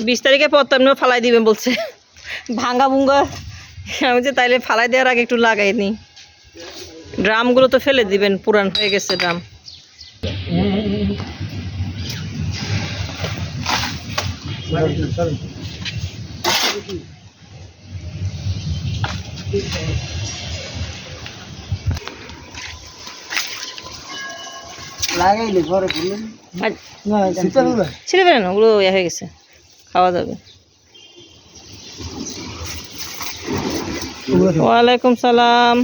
20 তারিখের পর তো এমনি ফালাই দিবেন বলছে, ভাঙ্গা ভুঙ্গা। আমি যে তাইলে ফালাই দেওয়ার আগে একটু লাগাই নি। ড্রামগুলো তো ফেলে দিবেন, পুরান হয়ে গেছে ড্রাম। ছিঁড়ে ফেলেন, ওগুলো ইয়ে হয়ে গেছে, খাওয়া যাবে। ওয়ালাইকুম সালাম।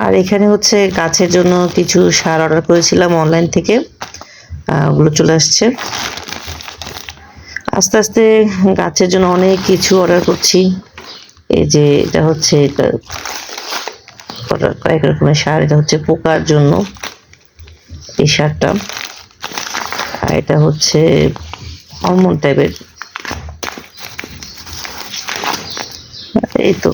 আর এখানে হচ্ছে গাছের জন্য কিছু সার অর্ডার করেছিলাম অনলাইন থেকে, ওগুলো চলে আসছে। আস্তে আস্তে গাছের জন্য অনেক কিছু অর্ডার করছি। এই যে এটা হচ্ছে কয়েক রকমের সার। এটা হচ্ছে পোকার জন্য এই সারটা, আর এটা হচ্ছে হরমোন টাইপের। এই তো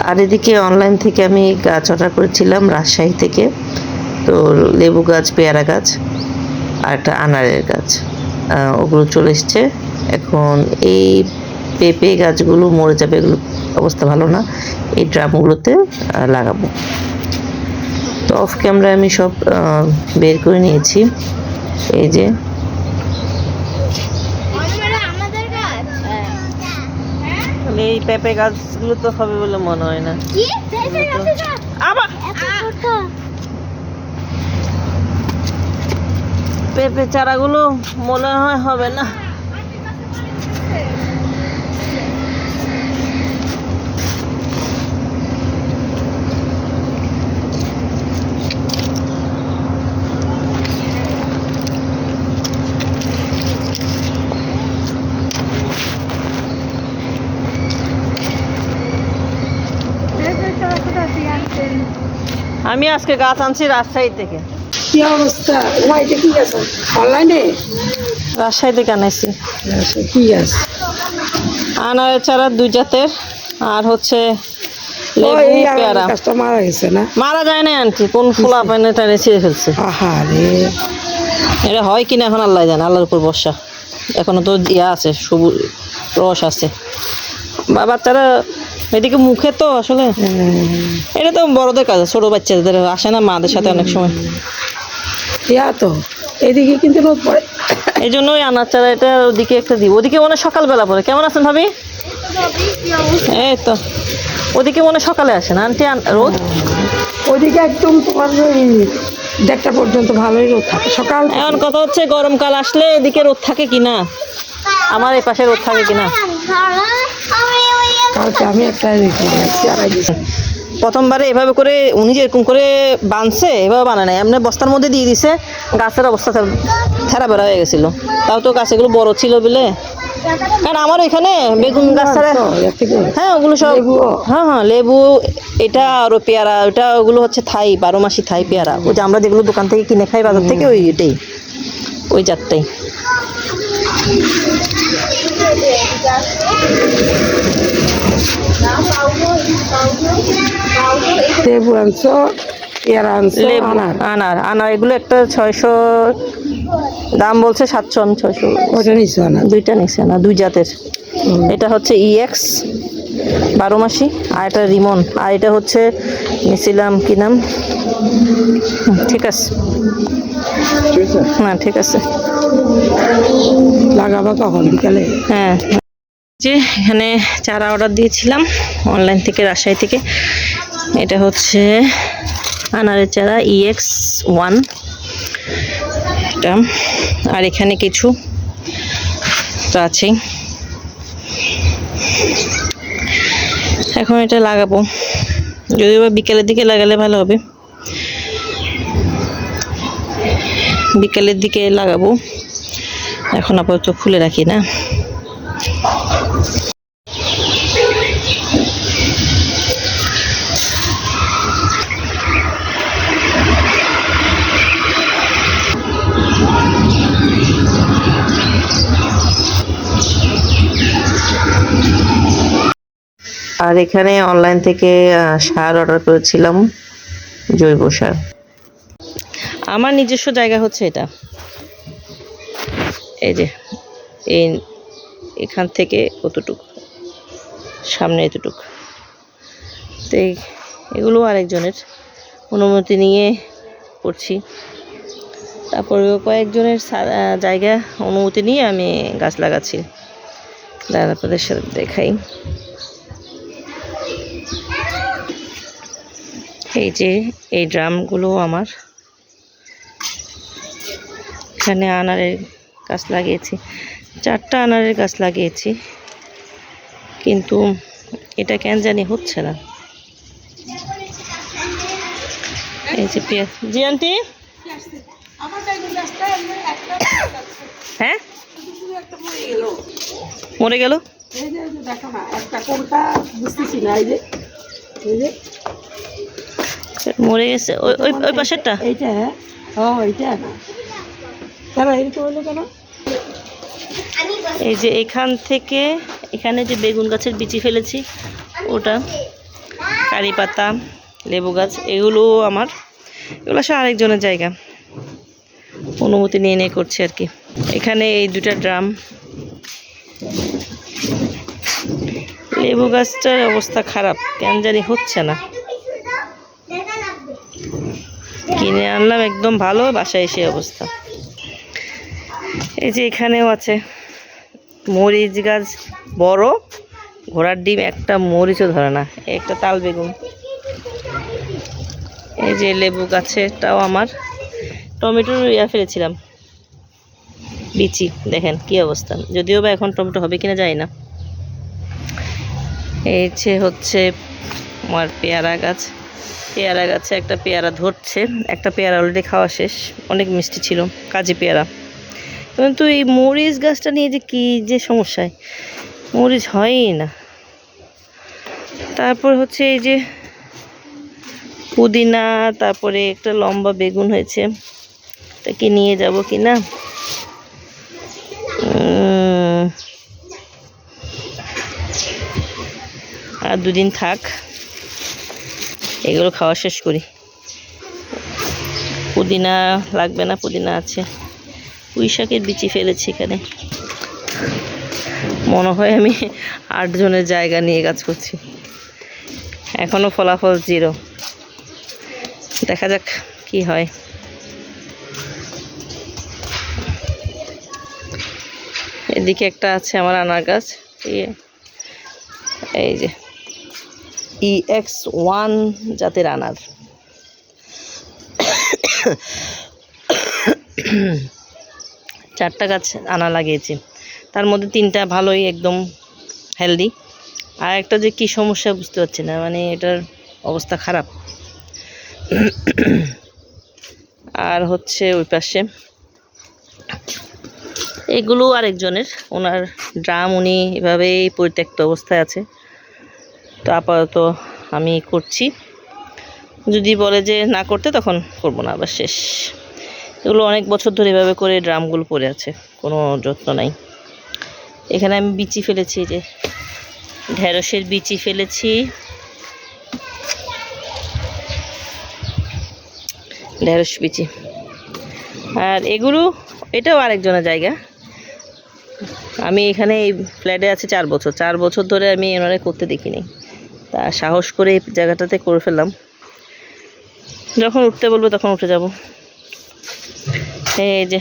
আর এদিকে অনলাইন থেকে আমি গাছ অর্ডার করেছিলাম রাজশাহী থেকে। তো লেবু গাছ, পেয়ারা গাছ আর একটা আনারের গাছ, ওগুলো চলে এসছে। এখন এই পেঁপে গাছগুলো মরে যাবে, এগুলো অবস্থা ভালো না। এই ড্রামগুলোতে লাগাবো। তো অফ ক্যামেরায় আমি সব বের করে নিয়েছি। এই যে এই পেঁপে গাছগুলো তো হবে বলে মনে হয় না। পেঁপে চারাগুলো মনে হয় হবে না। আমি আজকে গাছ আনছি রাজশাহী থেকে। কি অবস্থা? এটা কি গাছ? অনলাইনে রাজশাহী থেকে আনাইছি। কি গাছ? আনারের চারা 2 জাতের, আর হচ্ছে লেবু, পেয়ারা। গাছটা মারা গেছে না? মারা যায় না আনটি, কোন ফুলা পানে টানে ছিঁড়ে ফেলছে। আহারে, এটা হয় কিনা এখন আল্লাহ জানে, আল্লাহর উপর ভরসা। এখনো তো ইয়া আছে, সবুজ রস আছে। বাচ্চারা এদিকে মুখে তো আসলে এটা তো বড়দের কাজ, ছোট বাচ্চাদের আসে না মাদের সাথে অনেক সময়। তো এদিকে কিন্তু রোদ পড়ে, এই জন্য ওই আনার চারা এটা ওদিকে একটা দিব। ওদিকে মনে সকালবেলা পরে। কেমন আছেন ভাবি? এই তো ওদিকে মনে সকালে আসে না আন্টি রোদ? ওদিকে একদম তোমার 1:30 পর্যন্ত ভালোই রোদ থাকে সকাল। এখন কথা হচ্ছে গরমকাল আসলে এদিকে রোদ থাকে কিনা, আমার এই পাশে রোদ থাকে কিনা। কালকে আমি একটা প্রথমবারে এভাবে করে উনি যেরকম করে বানছে এভাবে বানায় নাই, এমনি বস্তার মধ্যে দিয়ে দিছে। গাছের অবস্থা থেরা বেড়া হয়ে গেছিল। তাও তো গাছগুলো বড় ছিল বলে। কারণ আমার ওইখানে বেগুন গাছ ছাড়া, হ্যাঁ ওগুলো সব, হ্যাঁ হ্যাঁ লেবু, এটা আরো পেয়ারা, ওটা ওগুলো হচ্ছে থাই, 12 মাসি থাই পেয়ারা। ওই যে আমরা যেগুলো দোকান থেকে কিনে খাই বাজার থেকে, ওইটাই, ওই জাতটাই। লেবু আনছো, পেয়ারা আনছো, আনার আনার এগুলো একটা 600 দাম বলছে, 700, আমি 600। ওটা নিছো না? 2টা নিছে না, 2 জাতের। এটা হচ্ছে EX 12 মাসি, আর এটা রিমন, আর এটা হচ্ছে নিছিলাম কি নাম, ঠিক আছে, হ্যাঁ ঠিক আছে। লাগাবা কখন? বিকালে? হ্যাঁ, যে এখানে চারা অর্ডার দিয়েছিলাম অনলাইন থেকে, রাজশাহী থেকে। এটা হচ্ছে আনারের চারা EX 1, এটা। আর এখানে কিছু তো আছেই। এখন এটা লাগাবো, যদিও বা বিকেলের দিকে লাগালে ভালো হবে। বিকেলের দিকে লাগাবো, এখন আপাতত খুলে রাখি না। আর এখানে অনলাইন থেকে সার অর্ডার করেছিলাম, জৈব সার। আমার নিজস্ব জায়গা হচ্ছে এটা, এই যে এই এখান থেকে কতটুকু সামনে এতটুকু, তো এগুলো আরেকজনের অনুমতি নিয়ে করছি। তারপরে কয়েকজনের জায়গা অনুমতি নিয়ে আমি গাছ লাগাচ্ছি। দাঁড়ান আপনাদের সাথে দেখাই। এই যে এই ড্রামগুলো আমার, এখানে আনারের গাছ লাগিয়েছি, 4টা আনারের গাছ লাগিয়েছি, কিন্তু এটা কেন জানি হচ্ছে না। এই যে পেঁয়াজ, জি আন্টি, হ্যাঁ মরে গেল, মরে গেছে ওই ওই ওই পাশেরটা। এইটা এইটা না কেন এরকম হলো কেন? এই যে এখান থেকে এখানে যে বেগুন গাছের বিচি ফেলেছি, ওটা কারি পাতা, লেবু গাছ, এগুলো আমার, এগুলো সব আরেকজনের জায়গা, অনুমতি নিয়ে নিয়ে করছি আর কি। এখানে এই 2টা ড্রাম। লেবু গাছটার অবস্থা খারাপ, কেন জানি হচ্ছে না। কিনে আনলাম একদম ভালো, বাসায় এসে অবস্থা। এই যে এখানেও আছে মরিচ গাছ, বড় ঘোড়ার ডিম, একটা মরিচও ধরে না, একটা তাল বেগুন। এই যে লেবু গাছেটাও আমার, টমেটোর ফেলেছিলাম বিচি, দেখেন কি অবস্থা। যদিও বা এখন টমেটো হবে কিনা জানি না। এই যে হচ্ছে আমার পেয়ারা গাছ, পেয়ারা গাছে একটা পেয়ারা ধরছে, একটা পেয়ারা অলরেডি খাওয়া শেষ, অনেক মিষ্টি ছিল, কাজি পেয়ারা। কিন্তু এই মরিচ গাছটা নিয়ে যে কি যে সমস্যায়, মরিচ হয়ই না। তারপর হচ্ছে এই যে পুদিনা, তারপরে একটা লম্বা বেগুন হয়েছে, তাকে নিয়ে যাব কি না, আর 2 দিন থাক, এগুলো খাওয়া শেষ করি। পুদিনা লাগবে না, পুদিনা আছে। পুঁই শাকের বিচি ফেলেছি এখানে, মনে হয় আমি 8 জনের জায়গা নিয়ে কাজ করছি, এখনো ফলাফল 0। দেখা যাক কি হয়। এদিকে একটা আছে আমার আনার গাছ, এই যে EX1 জাতের আনার। 4টা গাছ আনা লাগিয়েছি, তার মধ্যে 3টা ভালোই একদম হেলদি, আর একটা যে কি সমস্যা বুঝতে পারছি না, মানে এটার অবস্থা খারাপ। আর হচ্ছে ওই পাশে এগুলো আরেকজনের, ওনার ড্রাম, উনি এভাবেই পরিত্যক্ত অবস্থায় আছে। তো আপাতত আমি করছি, যদি বলে যে না করতে তখন করব না, আবার শেষ। এগুলো অনেক বছর ধরে এভাবে করে ড্রামগুলো পড়ে আছে, কোনো যত্ন নাই। এখানে আমি বিচি ফেলেছি, যে ঢেঁড়সের বিচি ফেলেছি, ঢেঁড়স বিচি। আর এগুলো, এটাও আরেকজনের জায়গা। আমি এখানে এই ফ্ল্যাটে আছি 4 বছর, 4 বছর ধরে আমি এনারে করতে দেখিনি, তা সাহস করে এই জায়গাটাতে করে ফেললাম। যখন উঠতে বলবো তখন উঠে যাব। এই যে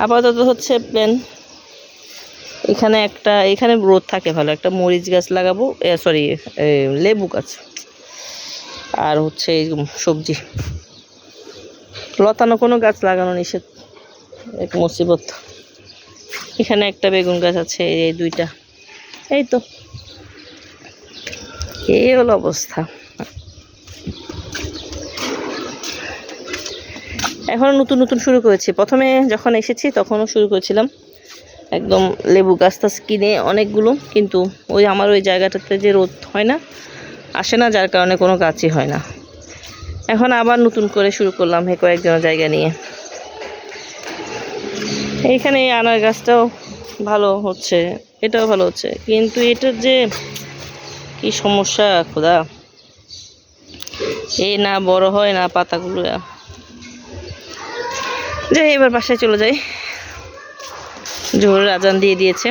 আপাতত হচ্ছে প্ল্যান, এখানে এখানে রোদ থাকে ভালো, একটা মরিচ গাছ লাগাবো, সরি লেবু গাছ, আর হচ্ছে এই সবজি। লতানো কোনো গাছ লাগানো নিষেধ, এক মুসিবত। এখানে একটা বেগুন গাছ আছে, এই 2টা, এই তো এই হলো অবস্থা। এখন নতুন নতুন শুরু করেছি, প্রথমে যখন এসেছি তখনও শুরু করেছিলাম একদম লেবু গাছ টাছ কিনে অনেকগুলো, কিন্তু ওই আমার ওই জায়গাটাতে যে রোদ হয় না, আসে না, যার কারণে কোনো গাছই হয় না। এখন আবার নতুন করে শুরু করলাম কয়েকজনের জায়গা নিয়ে। এইখানে এই আনার গাছটাও ভালো হচ্ছে, এটাও ভালো হচ্ছে, কিন্তু এটার যে কি সমস্যা খোদা, এই না বড় হয় না পাতাগুলো। যাই এবার বাসায় চলে যাই, জোহরের আজান দিয়ে দিয়েছে।